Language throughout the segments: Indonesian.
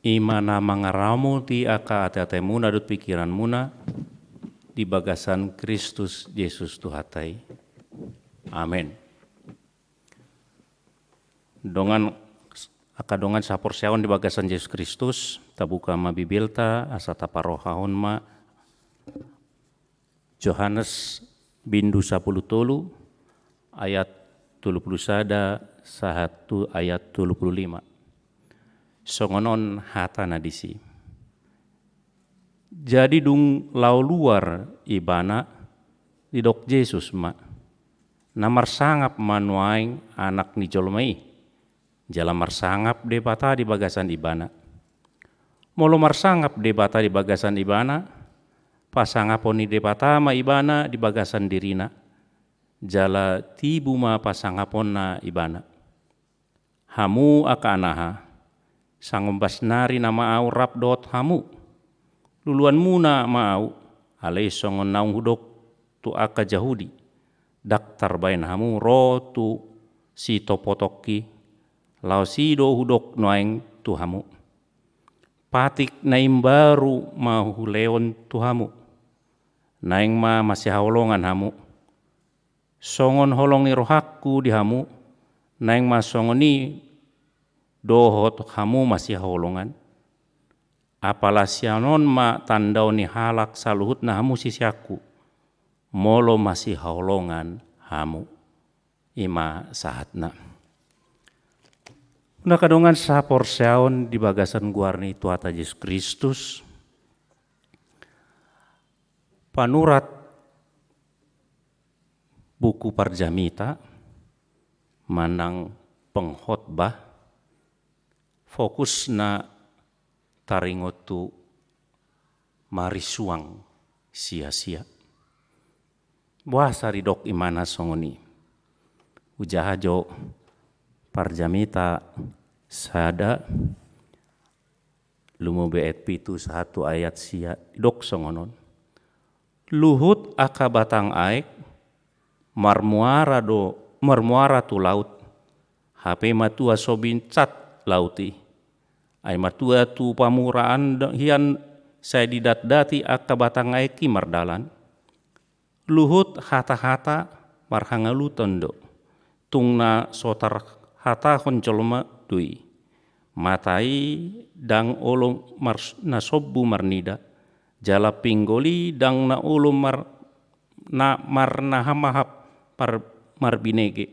Imana mangaramu ti aka ate-atemuna dut pikiran muna di bagasan Kristus Yesus Tuhatai. Amin. Dongan sapor siawan di bagasan Yesus Kristus tabuka ma bibilta asa taparohaon ma Yohanes bindu 10 ayat 31 sahatu ayat 25. Songonon hatana disi. Jadi dung lau luar ibana didok Yesus ma. Namar sangap manuaing anak ni jolmai. Jala marsangap de bata di bagasan ibana. Molo marsangap de bata di bagasan ibana. Pasangaponi de bata ma ibana di bagasan dirina. Jala tibu ma pasangaponna ibana. Hamu aka anaha. Sangombas nari nama au rapdot hamu. Luluan muna mau alai songon naung hudok tu aka Jahudi. Daktar bain hamu ro tu si topotoki. Lau si do hudok noaing tu hamu. Patik naim baru mau leon tu hamu. Naing ma masih haolongan hamu. Songon holongi rohakku di hamu. Naing ma songoni dohot hamu masih haolongan. Apalah sianon ma tandau ni halak saluhut na hamu sisiaku. Molo masih haolongan hamu. Ima sahatna. Nakadongan sapor siaon di bagasan guarni Tuata Yesus Kristus. Panurat buku Parjamita manang pengkhotbah fokus na taringotu marisuang sia-sia. Wah saridok imana songoni. Ujahajo Parjamita sada lumobeet pitu 1 ayat sia dok songonon. Luhut aka batang aek marmuara tu laut. HP matua sobin cat lauti. Ay matua tu pamuraan hian saya didat-dati aka batang aeki mardalan. Luhut hata-hata marhangalu tondo. Tungna sotar hata koncolma dui. Matai dang olo nasobbu marnida. Jala pinggoli dang na olo marnahamahap marbinege.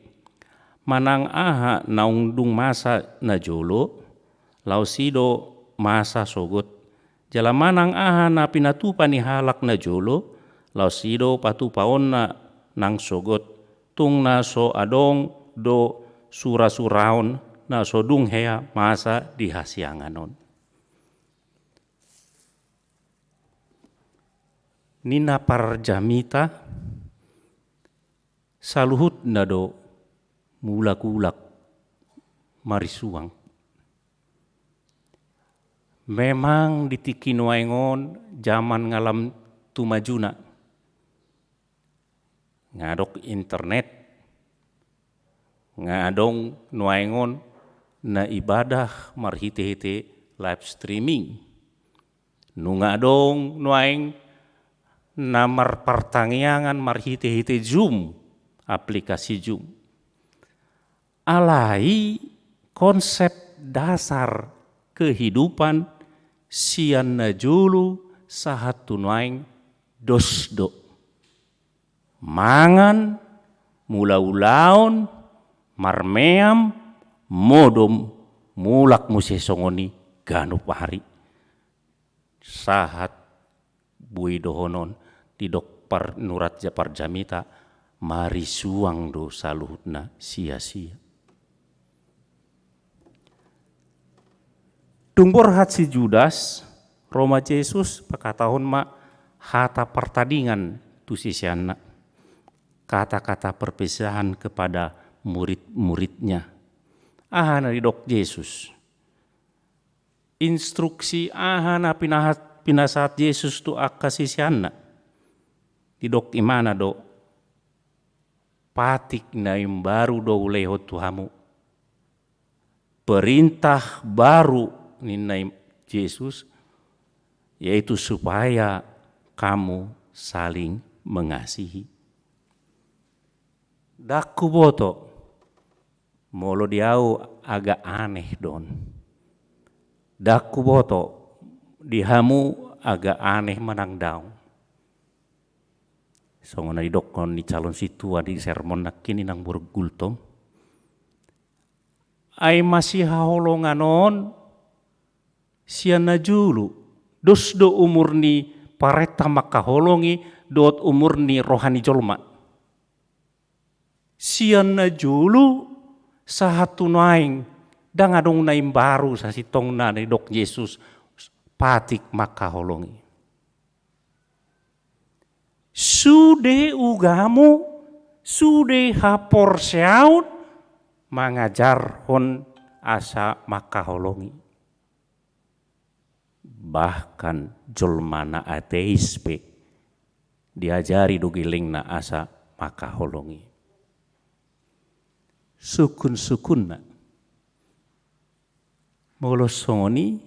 Manang aha naungdung masa na jolo. Lau sido masa sogot. Jala manang aha na pinatupa ni halak na jolo. Lau sido patupaon na nang sogot. Tung na so adong do surasuraon na so dung hea masa dihasianganon. Nina Parjamita saluhut na do mulak-ulak marisuang. Memang ditikinuaingon zaman ngalam tumajuna. Ngadok internet. Ngadong nuaingon na ibadah marhite-hite live streaming. Nungadong nuaing na marpartangyangan marhite-hite Zoom. Aplikasi Zoom. Alai konsep dasar kehidupan sian na julu sahat tunaing dosdo. Mangan, mula-ulaon, marmeam, modom, mulak musesongoni ganu pahari. Sahat bui dohonon tidok nurat Parjamita marisuang do saluhutna sia-sia. Tungbor hat si Judas, Roma Yesus pakatahon ma hata pertandingan tu sisianna. Kata-kata perpisahan kepada murid-muridnya. Ahana didok Yesus. Instruksi ahana pinasaat Yesus tu akka sisianna. Didok imana do. Patik na yung baru do ulehot tuhamu. Perintah baru ninay Yesus, yaitu supaya kamu saling mengasihi. Daku boto, molo diau agak aneh don. Daku boto, dihamu agak aneh menang daun. Songona didokon ni calon situa di sermon nakini nang burgultom. Ai masih haholonganon siana julu. Dos do umur ni pareta makaholongi dot umur ni rohani jolma. Siana julu sahatu naing dangadong naim baru sa sitong na ni dok Yesus patik makaholongi. Sude ugamu, sude hapor seaut, mangajar hon asa makaholongi. Bahkan jolmana ateis pe diajari dugiling na asa makaholongi. Sukun-sukunna molosoni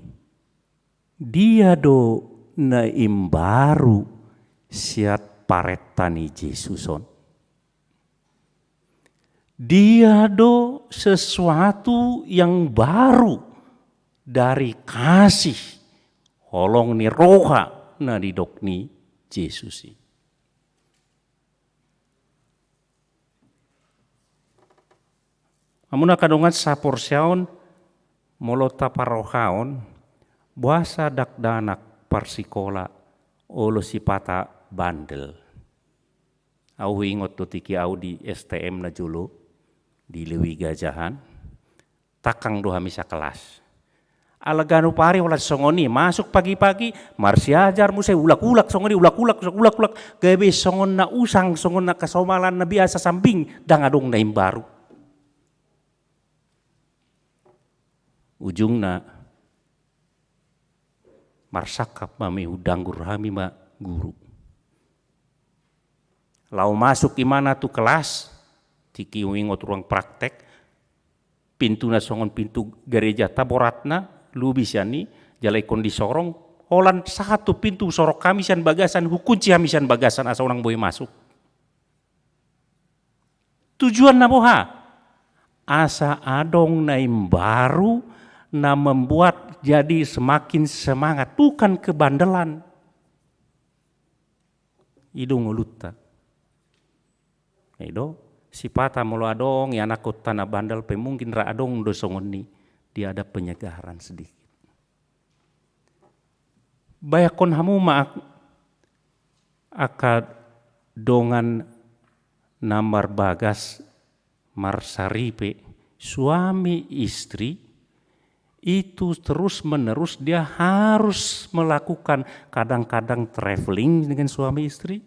dia do na imbaru siat paretani Jesuson. Dia do sesuatu yang baru dari kasih holong ni roha na didok ni Jesusi. Amuna kadongan sapor siaon molota parohaon buasa dakdanak parsikola olo sipata bandel. Au ingot tu tiki au di STM na julu di Lewi Gajahan. Takang doha misa kelas. Alaganu pari ulat songoni masuk pagi-pagi marsi ajar muse ulak-ulak songoni ulak-ulak. Gabe songon na usang songon na kasomalan na biasa samping dangadong na imbaru. Ujungna marsakap mami udang guru hami ma guru. Lau masuk imana tu kelas, tiki wingot ruang praktek, pintu na songon pintu gereja taboratna, lu bisa ni jalai kondi sorong, holan satu pintu sorok kami sian bagasan, hukunci kami sian bagasan asa orang boleh masuk. Tujuan na boha, asa adong naim baru, na membuat jadi semakin semangat, bukan kebandelan. Idung ulutta. Ido sipata mulu adong ya nakut tanah bandel pe mungkin ra adong do songoni dia ada penyegaran sedikit. Bayakon hamu ma akad dongan namar bagas marsaripe suami istri itu terus menerus dia harus melakukan kadang-kadang traveling dengan suami istri,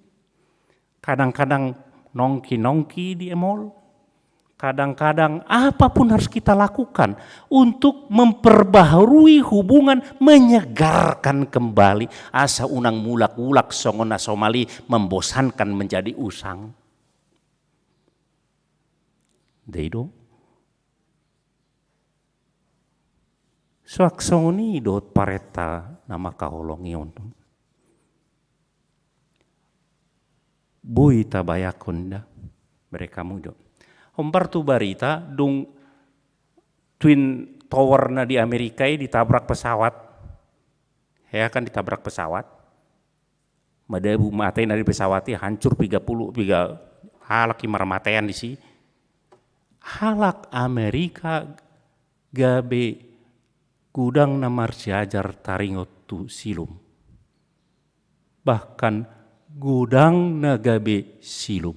kadang-kadang nongki-nongki di mall, kadang-kadang apapun harus kita lakukan untuk memperbaharui hubungan, menyegarkan kembali asa unang mulak-ulak songona somali membosankan menjadi usang. Deido suaksoni dot pareta nama kaholongi untuk bui tabayakonda mereka mudo. Hombar tu barita dung twin tower na di Amerika ditabrak pesawat, ya kan ditabrak pesawat, madebu matei dari pesawati hancur 30 halak marmatean di si halak Amerika gabe gudang namar siajar taringot tu silum. Bahkan gudang nagabe silum.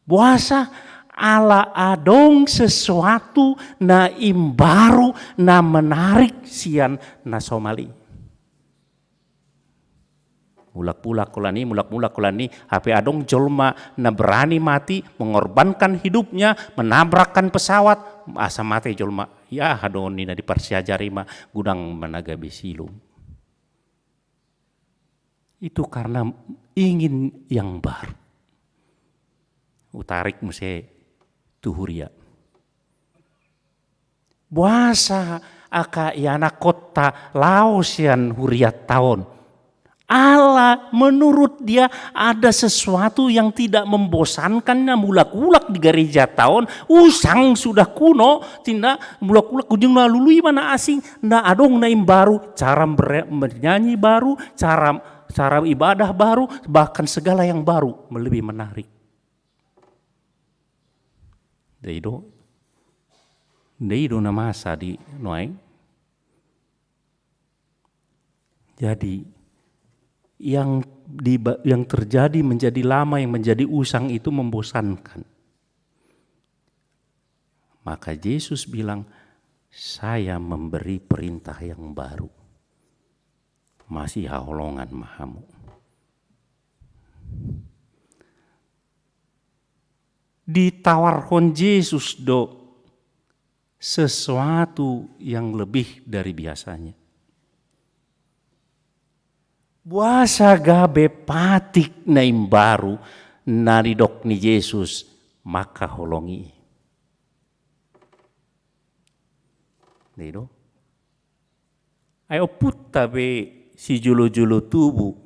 Buasa ala adong sesuatu na imbaru na menarik sian na Somali. Mulak-mulak kolani, HP adong jolma na berani mati, mengorbankan hidupnya, menabrakkan pesawat, asa mati jolma. Ya hadoni na diparsiajari ma gudang menagabe silum. Itu karena ingin yang baru. Utarik muse tuhuria. Buasa aka yana kota lausian huriat tahun. Allah menurut dia ada sesuatu yang tidak membosankannya mulak-ulak di gereja tahun. Usang sudah kuno, tindak mulak-ulak ujung lalului mana asing. Nda adong naim baru, cara bernyanyi baru, cara ibadah baru, bahkan segala yang baru lebih menarik. Deido na masa di noeng. Jadi yang terjadi menjadi lama, yang menjadi usang itu membosankan. Maka Yesus bilang, saya memberi perintah yang baru. Masih haolongan mahamu. Ditawarkan Yesus sesuatu yang lebih dari biasanya. Buasa gabe patik naim baru naridok ni Yesus maka holongi. Dedo. Ayo putta be si julu-julu tubuh.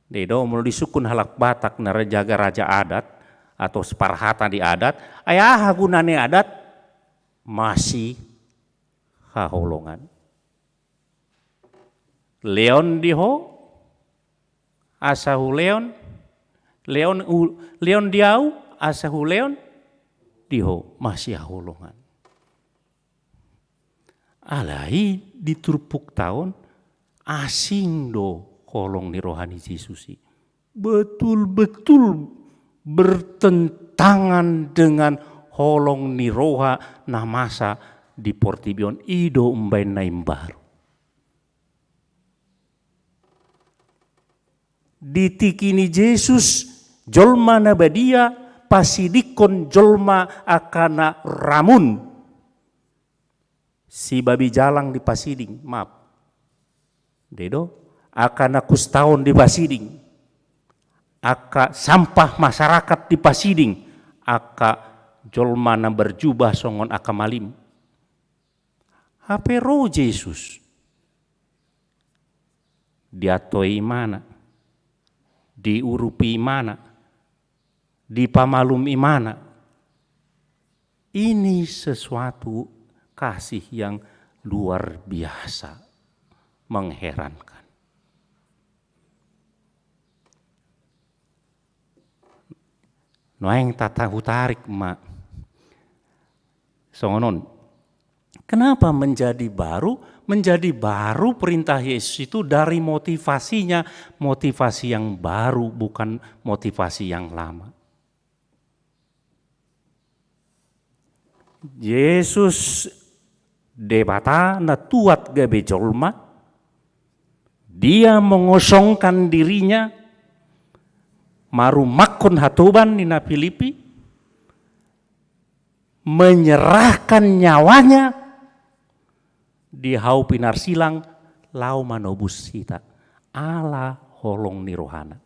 Dedo mulai disukun halak Batak narajaga raja adat atau separhata di adat. Ayah gunane adat masih haholongan. Leon diho, asahu leon diau, asahu leon diho, masih holongan. Alai diturpuk tahun asing kolong ni rohani Yesusi. Betul-betul bertentangan dengan holong ni roha na masa di Portibion ido umbai naim baru. Ditikini Yesus jolma na badia pasidikon jolma akana ramun si babi jalang di pasiding, maaf dedo akana kustaon di pasiding, aka sampah masyarakat di pasiding, aka jolma na berjubah songon aka malim. Hapero Yesus diatoi mana, diurupi mana, dipamalum imana. Ini sesuatu kasih yang luar biasa, mengherankan. Noeng tata hutarik mak. Songonon. Kenapa menjadi baru? Menjadi baru perintah Yesus itu dari motivasinya, motivasi yang baru bukan motivasi yang lama. Yesus debata na tuat gabe jolma, dia mengosongkan dirinya, marumakon hatoban nina Filipi, menyerahkan nyawanya, di hau pinar silang lau manobus sita ala holong ni rohana.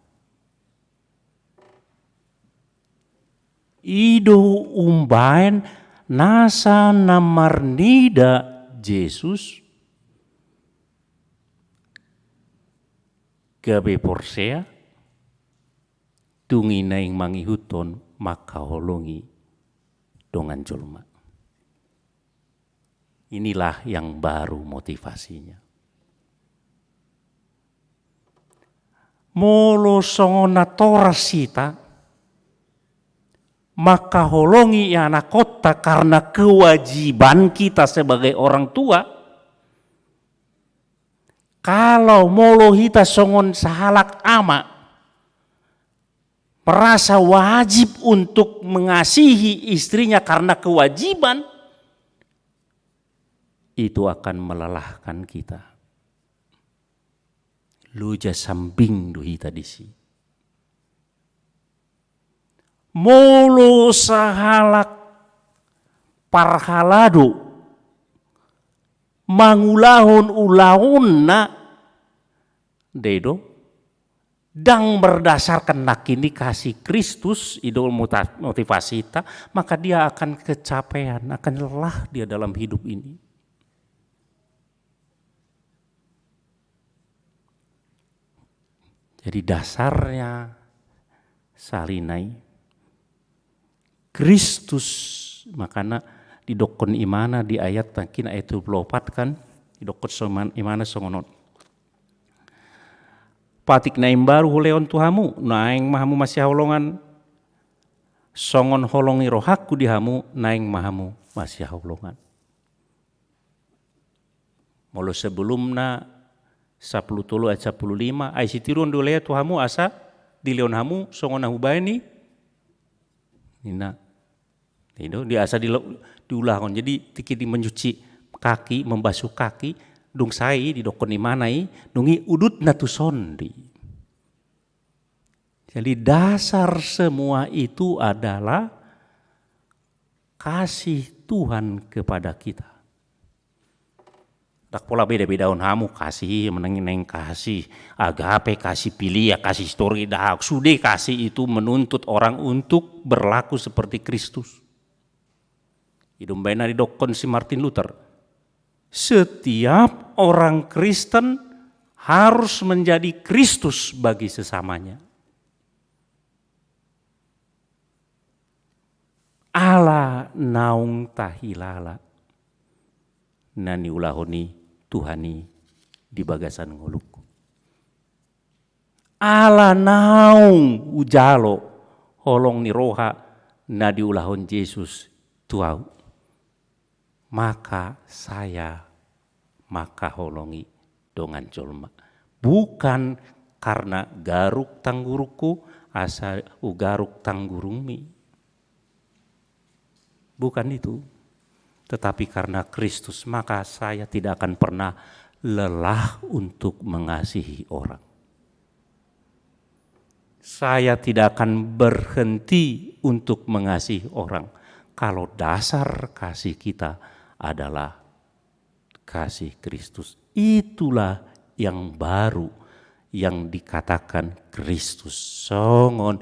Ido umbaen nasa namarnida Yesus gabe porsea tungi naing mangihuton maka holongi dongan jolma. Inilah yang baru motivasinya. Molo songona torasita, maka holongi anak kota karena kewajiban kita sebagai orang tua. Kalau molo hita songon sahalak ama, merasa wajib untuk mengasihi istrinya karena kewajiban, itu akan melelahkan kita. Luja sambing duhita disi. Molo sahalak parhalado mangulahon ulahon na dedo dang berdasarkan nakini kasih Kristus idol motivasi kita, maka dia akan kecapean, akan lelah dia dalam hidup ini. Jadi dasarnya salinai Kristus, makanya di dokon imana di ayat takin ayat 24 kan, di dokon imana songonon. Patik naim baru huleon tuhamu, naing mahamu masih haulongan, songon holongi rohaku dihamu, naing mahamu masih haulongan. Molo sebelumna 10 tulu ayat 15, ay sitirun dulea tuhamu asa di leon hamu songon nahubaini, nina, itu di asa diulahkan. Jadi tiki di mencuci kaki, membasuh kaki, dung sai di dokon imanai, dungi udut natu sondi. Jadi dasar semua itu adalah kasih Tuhan kepada kita. Tak pola beda-beda on hamu kasih, meneng kasih, agape kasih pilih ya kasih story dah. Sudah kasih itu menuntut orang untuk berlaku seperti Kristus. Hidung baina di dokon si Martin Luther. Setiap orang Kristen harus menjadi Kristus bagi sesamanya. Ala naung tahilala. Nani ulahoni Tuhani di bagasan ngoluk. Ala naung ujalo holong ni roha na diulahon Yesus tuau. Maka saya maka holongi dongan colma. Bukan karena garuk tangguruku asa ugaruk tanggurumi. Bukan itu. Tetapi karena Kristus maka saya tidak akan pernah lelah untuk mengasihi orang. Saya tidak akan berhenti untuk mengasihi orang. Kalau dasar kasih kita adalah kasih Kristus. Itulah yang baru yang dikatakan Kristus. Songon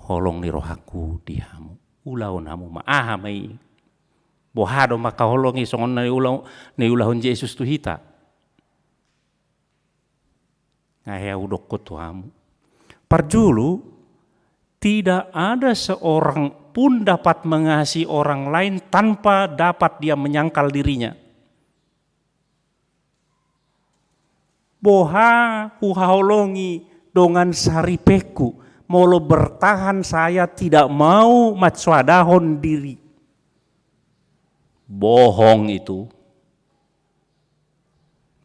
holong ni rohaku dihamu. Ulaon hamu ma'ahamai. Bohado maka holongi songon na ulahon Yesus tu hita. Ngaya udok ko tuhamu. Parjulu tidak ada seorang pun dapat mengasihi orang lain tanpa dapat dia menyangkal dirinya. Boha huhaolongi dongan saripeku. Molo bertahan saya tidak mau matswadahon diri. Bohong itu.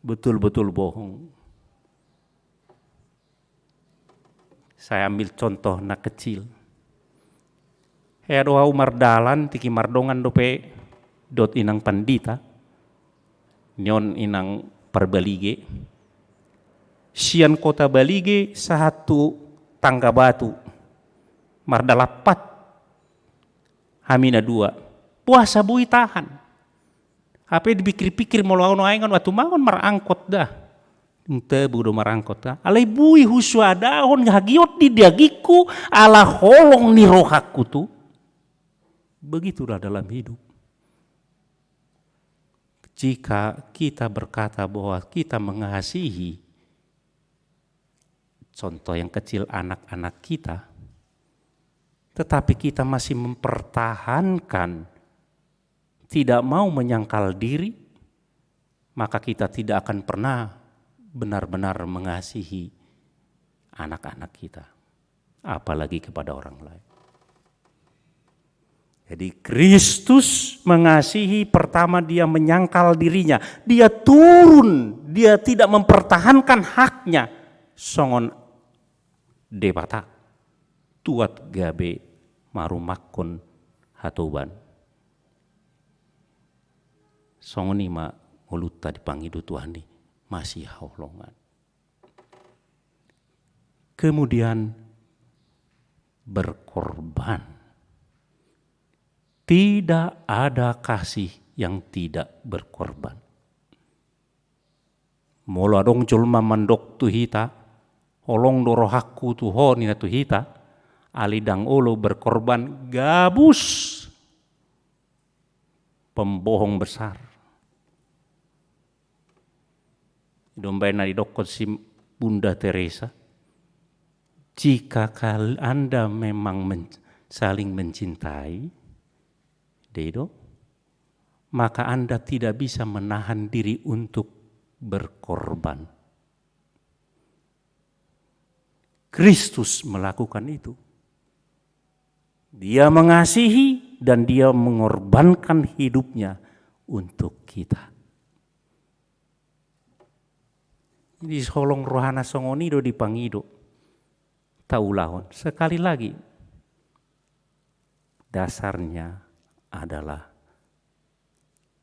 Betul-betul bohong. Saya ambil contoh nak kecil. Doa umar dalan tiki mardongan dope dot inang pandita. Nyon inang perbalige. Sian kota balige satu tangga batu. Mardalapat. Hamina 2. Puasa bui tahan. Apa dipikir-pikir mau lawan aengan waktu mangon marangkot dah. Ente budo marangkot dah. Alai bui huswadahon hagiot di diagiku ala holong ni rohaku tu. Begitulah dalam hidup. Jika kita berkata bahwa kita mengasihi, contoh yang kecil anak-anak kita, tetapi kita masih mempertahankan tidak mau menyangkal diri, maka kita tidak akan pernah benar-benar mengasihi anak-anak kita, apalagi kepada orang lain. Jadi Kristus mengasihi, pertama dia menyangkal dirinya, dia turun, dia tidak mempertahankan haknya. Songon debata tuat gabe marumakon hatoban. Songon ima nguluta dipangidu Tuhan ni masih haulongan. Kemudian berkorban. Tidak ada kasih yang tidak berkorban. Molo adong culma mandok tu hita, holong dorohaku tu ho nina tu hita, alidang olo berkorban gabus. Pembohong besar. Dombai na didokot si Bunda Teresa. Jika Anda memang saling mencintai, Dedo, maka Anda tidak bisa menahan diri untuk berkorban. Kristus melakukan itu. Dia mengasihi dan dia mengorbankan hidupnya untuk kita. Di solong rohana songonido di pangido. Taulahon. Sekali lagi, dasarnya adalah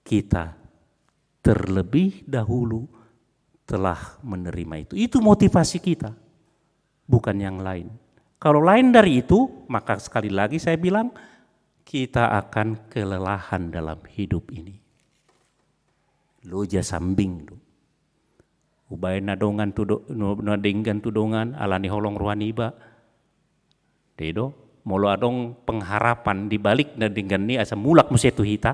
kita terlebih dahulu telah menerima itu. Itu motivasi kita, bukan yang lain. Kalau lain dari itu, maka sekali lagi saya bilang, kita akan kelelahan dalam hidup ini. Loja sambing do. Ubay nadongan nadinggan tudongan alani holong ruaniba. Dedo, molo adong pengharapan dibalik nadinggan ni asa mulak musetu hita,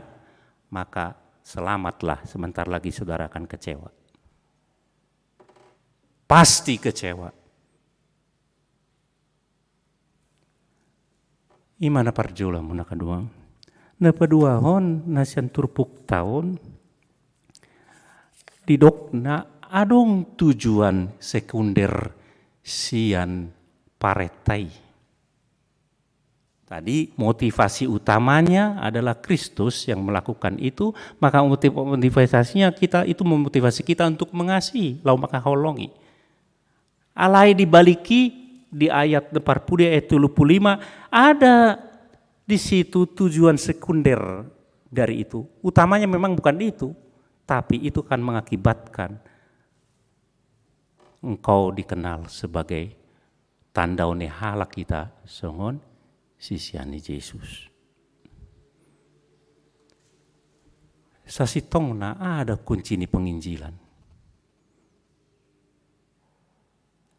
maka selamatlah, sebentar lagi saudara akan kecewa. Pasti kecewa. Imana parjula muna kadua. Na padua hon nasian turpuk tahun didokna adong tujuan sekunder sian paretai. Tadi motivasi utamanya adalah Kristus yang melakukan itu, maka motivasinya kita itu memotivasi kita untuk mengasihi, lau maka holongi. Alai dibaliki di ayat 40 ayat 35 ada di situ tujuan sekunder dari itu. Utamanya memang bukan itu, tapi itu kan mengakibatkan engkau dikenal sebagai tandaone halak kita songon sisiani Yesus. Sasitongna ada kunci ni penginjilan.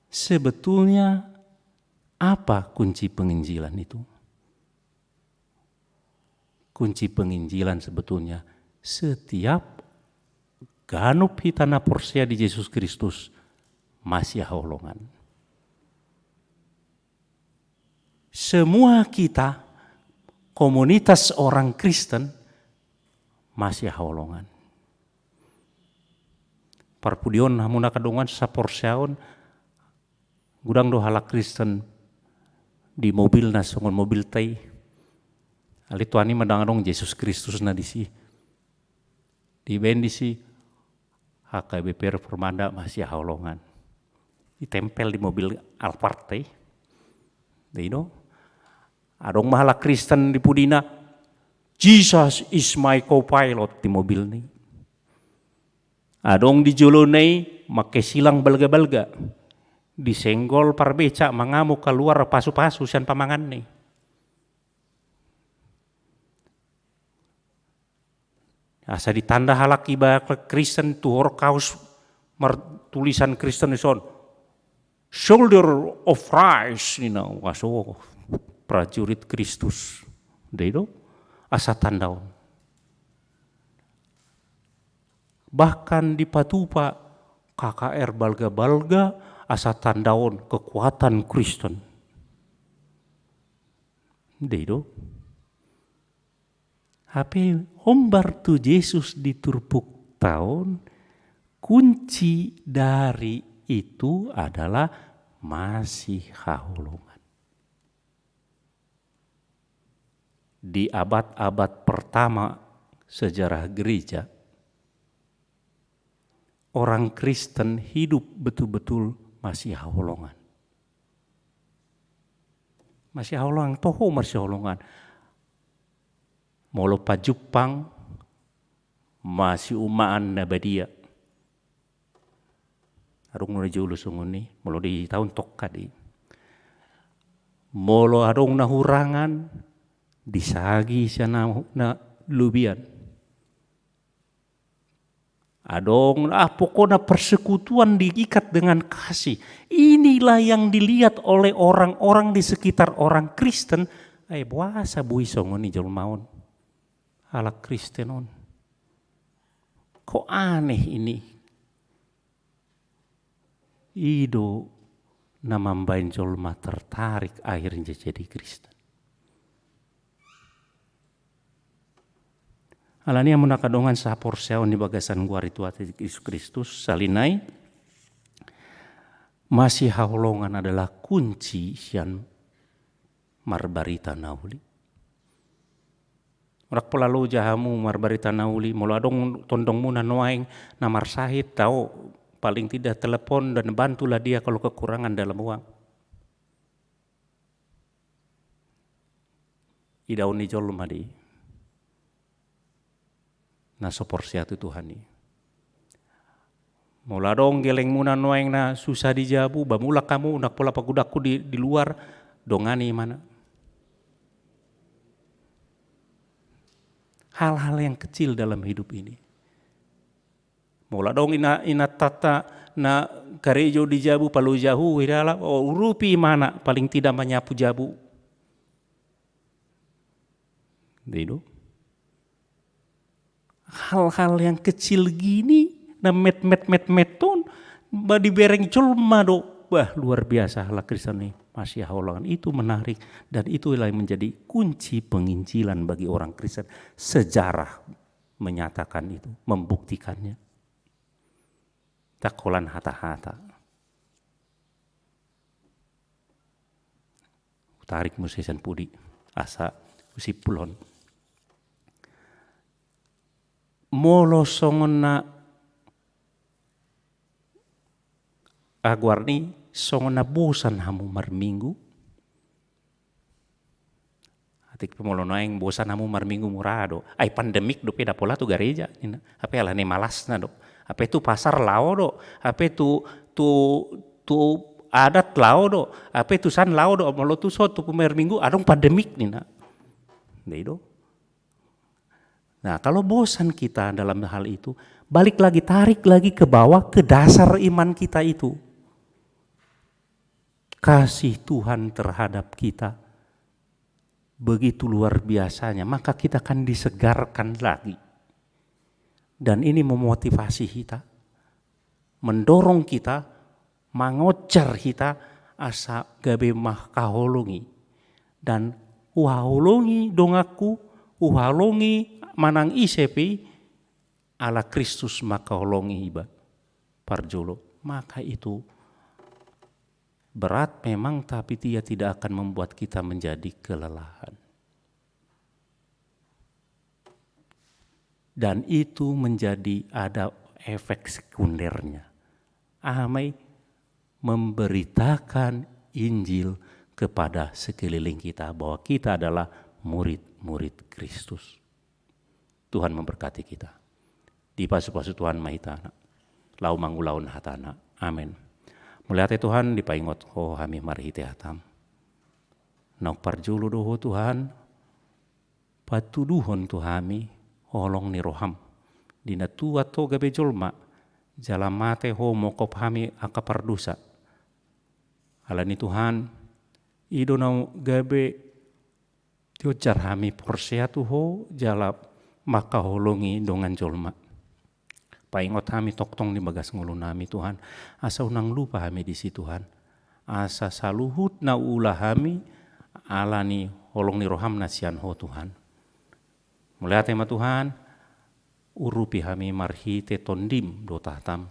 Sebetulnya apa kunci penginjilan itu? Kunci penginjilan sebetulnya setiap ganup hitana porsia di Yesus Kristus masih holongan. Semua kita komunitas orang Kristen masih holongan. Parpudion hamuna kadongan sa porsiaon gudang do halak Kristen di mobil na songon mobil tai. Ali tuani madangadong Yesus Kristus na disi. Di bendisi HKBP Reformanda masih holongan. Ditempel di mobil Alphard tai. Dino. Adong mahala Kristen di pudina. Jesus is my co-pilot di mobil ni. Adong di jolonei make silang balga-balga. Disenggol parbeca mangamuk keluar pasu-pasu sian pamangan ni. Asa ditanda halak iba Kristen tuhor kaus tulisan Kristen ison shoulder of Christ ni na waso prajurit Kristus. Dado asa tandaon. Bahkan di Patupa KKR balga-balga asa tandaon kekuatan Kristen. Dado HP hombar tu Yesus diturpuk tahun, kunci dari itu adalah masih haulungan. Di abad-abad pertama sejarah gereja, orang Kristen hidup betul-betul masih haulungan. Masih haulungan, toho masih haulungan. Molo pa Jepang masih umaan nabadia. Arung na julu sunguni, molo di tahun tokkadi. Molo arung na hurangan, disagi siya na lubian. Adong pokoknya persekutuan diikat dengan kasih. Inilah yang dilihat oleh orang-orang di sekitar orang Kristen. Buasa bui songoni jol maun. Halak Kristenon. Kok aneh ini? Ido na mambain jolma tertarik akhirnya jadi Kristen. Alania munakadongan sa porsiaon di bagasan gua itu Yesus Kristus salinai masih haulongan adalah kunci sian marbarita nauli. Rak pelalu jahamu marbarita nauli muladong tondong muna noaing namar sahid tahu paling tidak telepon dan bantulah dia kalau kekurangan dalam uang. Idaun ni jolma di na soporsiatu Tuhan ni. Mula dong geleng muna noeng na susah dijabu, bamula kamu nak pola pagudaku di luar dongani mana. Hal-hal yang kecil dalam hidup ini. Mula dong ina tata na karejo dijabu palu jahu wirala urupi mana paling tidak menyapu jabu. Itu. Hal-hal yang kecil gini na met-met-met-meton di bereng culma do. Wah luar biasa lah Kristen nih masih haulangan itu menarik dan itulah yang menjadi kunci penginjilan bagi orang Kristen. Sejarah menyatakan itu, membuktikannya. Takolan hata-hata. Tarik musisan pudi asa usipulon. Molo songona aguarni songona bosan hamu marminggu. Atik pemolo naeng bosan hamu marminggu murado. Ai pandemik do peda pola tu gereja. Apa ala ne malasna do. Apa itu pasar lao do. Apa itu tu adat lao do. Apa itu san lao do. Molo tu so tu marminggu adong pandemik nina. Deido. Nah kalau bosan kita dalam hal itu, balik lagi, tarik lagi ke bawah, ke dasar iman kita itu. Kasih Tuhan terhadap kita begitu luar biasanya, maka kita akan disegarkan lagi. Dan ini memotivasi kita, mendorong kita, mengocar kita, asa gabe mah kaholongi. Dan uhaholongi dongaku, uhalongi manang isepi ala Kristus maka holongi iba parjolo. Maka itu berat memang tapi dia tidak akan membuat kita menjadi kelelahan. Dan itu menjadi ada efek sekundernya. Amai memberitakan Injil kepada sekeliling kita bahwa kita adalah murid-murid Kristus. Tuhan memberkati kita. Di pasu-pasu Tuhan mahitana. Lau mangulaun hatana. Amin. Melihat Tuhan dipaingot ho hami marhite hatam. Nak parjulu doho Tuhan. Patuduhon Tuhami holong ni roham. Dina tua to gabe jolma. Jalamate ho mokop hami akapardusa. Alani Tuhan. Ido na gabe tiojar hami porseatu ho jalap. Maka holongi dongan jolma. Paingot kami toktong di bagas ngulu nami Tuhan. Asa unang lupa kami di situ Tuhan. Asa saluhut na ulah kami alani holong ni roham nasian ho Tuhan. Mulai tema Tuhan. Urupi kami marhite tondim do tahtam.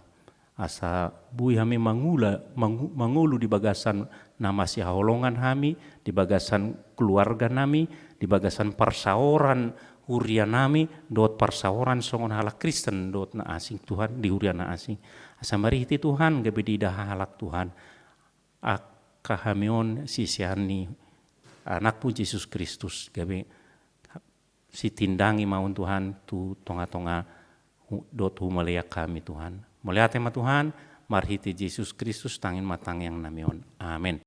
Asa bui kami mangulu di bagasan nama si holongan kami. Di bagasan keluarga nami. Di bagasan persaoran Urian nami dot parsaoran songon halak Kristen dot na asing Tuhan di urian na asing. Asa marihiti Tuhan gabe di dah halak Tuhan. Akahamion sisiani anak pu Yesus Kristus gabe si tindangi maun Tuhan tu tonga-tonga dot humaleak kami Tuhan. Melihat tema Tuhan marhiti Yesus Kristus tangin matang yang namion. Amin.